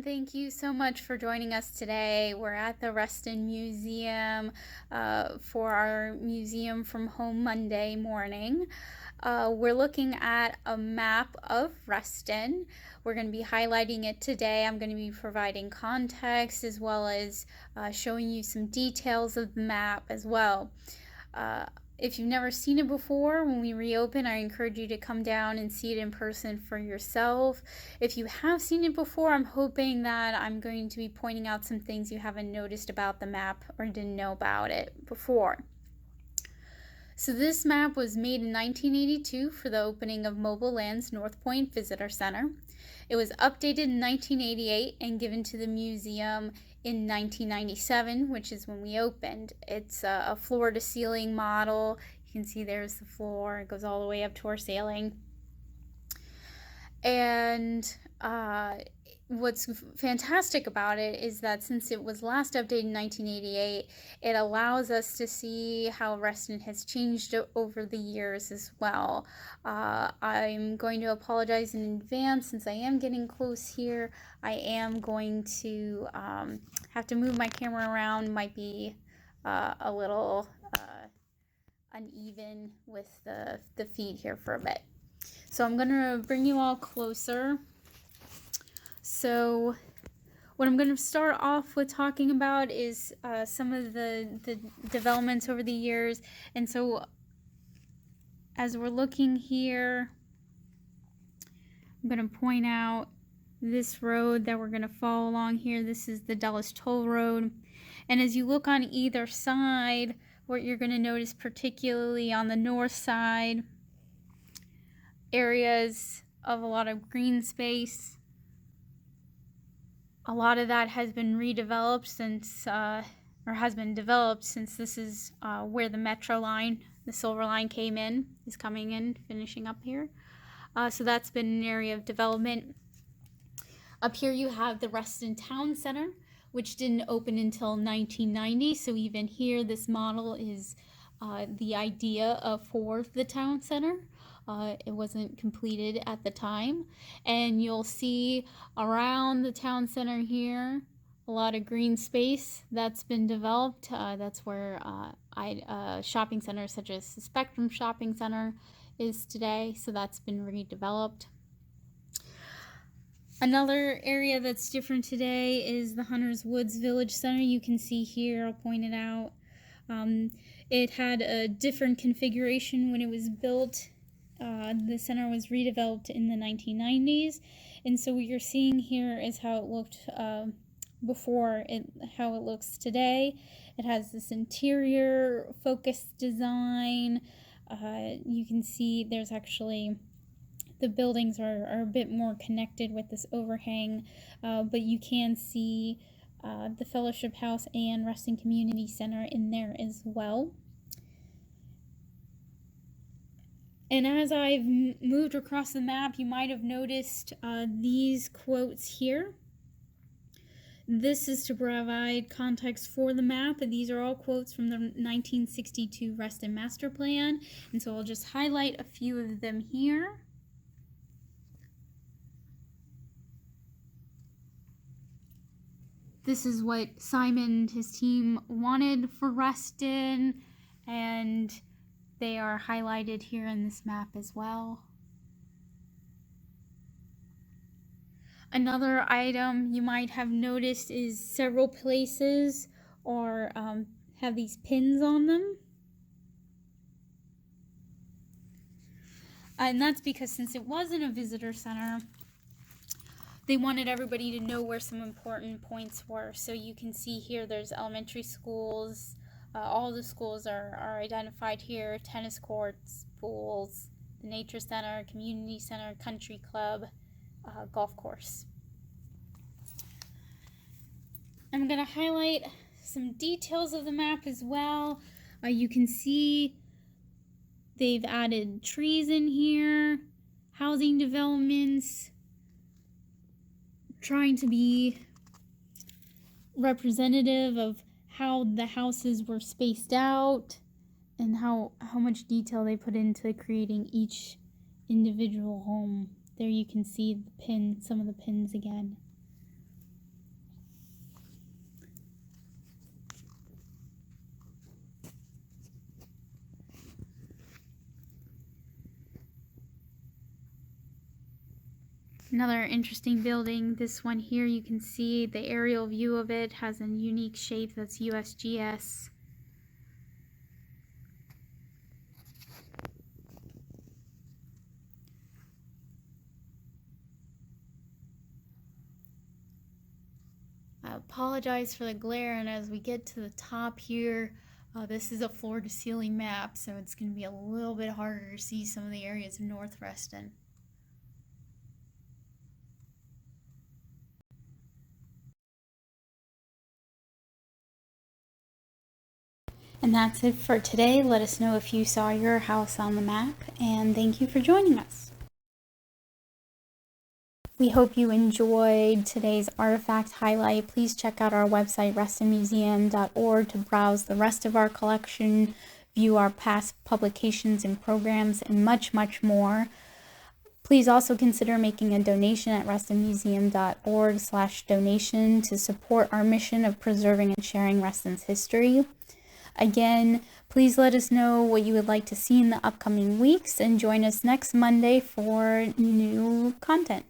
Thank you so much for joining us today. We're at the Reston Museum for our Museum from Home Monday morning. We're looking at a map of Reston. We're going to be highlighting it today. I'm going to be providing context as well as showing you some details of the map as well. If you've never seen it before, when we reopen, I encourage you to come down and see it in person for yourself. If you have seen it before, I'm hoping that I'm going to be pointing out some things you haven't noticed about the map or didn't know about it before. So this map was made in 1982 for the opening of Mobile Land's North Point Visitor Center. It was updated in 1988 and given to the museum in 1997, which is when we opened. It's a floor-to-ceiling model. You can see there's the floor. It goes all the way up to our ceiling. And what's fantastic about it is that since it was last updated in 1988, it allows us to see how Reston has changed over the years as well. I'm going to apologize in advance since I am getting close here. I am going to have to move my camera around. Might be a little uneven with the feed here for a bit. So I'm going to bring you all closer. So what I'm going to start off with talking about is some of the developments over the years. And so as we're looking here, I'm going to point out this road that we're going to follow along here. This is the Dulles Toll Road. And as you look on either side, what you're going to notice, particularly on the north side, areas of a lot of green space. A lot of that has been redeveloped since, or has been developed since this is where the Metro line, the Silver Line is coming in, finishing up here. So that's been an area of development. Up here you have the Reston Town Center, which didn't open until 1990. So even here, this model is the idea for the town center. It wasn't completed at the time. And you'll see around the town center here, a lot of green space that's been developed. That's where shopping centers such as the Spectrum Shopping Center is today. So that's been redeveloped. Another area that's different today is the Hunters Woods Village Center. You can see here, I'll point it out. It had a different configuration when it was built. The center was redeveloped in the 1990s, and so what you're seeing here is how it looked before, how it looks today. It has this interior focused design. You can see there's actually, the buildings are a bit more connected with this overhang, but you can see the Fellowship House and Reston Community Center in there as well. And as I've moved across the map, you might have noticed these quotes here. This is to provide context for the map. These are all quotes from the 1962 Reston Master Plan. And so I'll just highlight a few of them here. This is what Simon and his team wanted for Reston, and they are highlighted here in this map as well. Another item you might have noticed is several places or have these pins on them. And that's because since it wasn't a visitor center, they wanted everybody to know where some important points were. So you can see here there's elementary schools. All the schools are identified here: tennis courts, pools, the nature center, community center, country club, golf course. I'm going to highlight some details of the map as well. You can see they've added trees in here, housing developments, trying to be representative of how the houses were spaced out and how much detail they put into creating each individual home. There you can see the pin, some of the pins again. Another interesting building, this one here, you can see the aerial view of it has a unique shape. That's USGS. I apologize for the glare, and as we get to the top here, this is a floor-to-ceiling map, so it's going to be a little bit harder to see some of the areas of North Reston. And that's it for today. Let us know if you saw your house on the map, and thank you for joining us. We hope you enjoyed today's artifact highlight. Please check out our website, restonmuseum.org, to browse the rest of our collection, view our past publications and programs, and much, much more. Please also consider making a donation at restonmuseum.org/donation to support our mission of preserving and sharing Reston's history. Again, please let us know what you would like to see in the upcoming weeks, and join us next Monday for new content.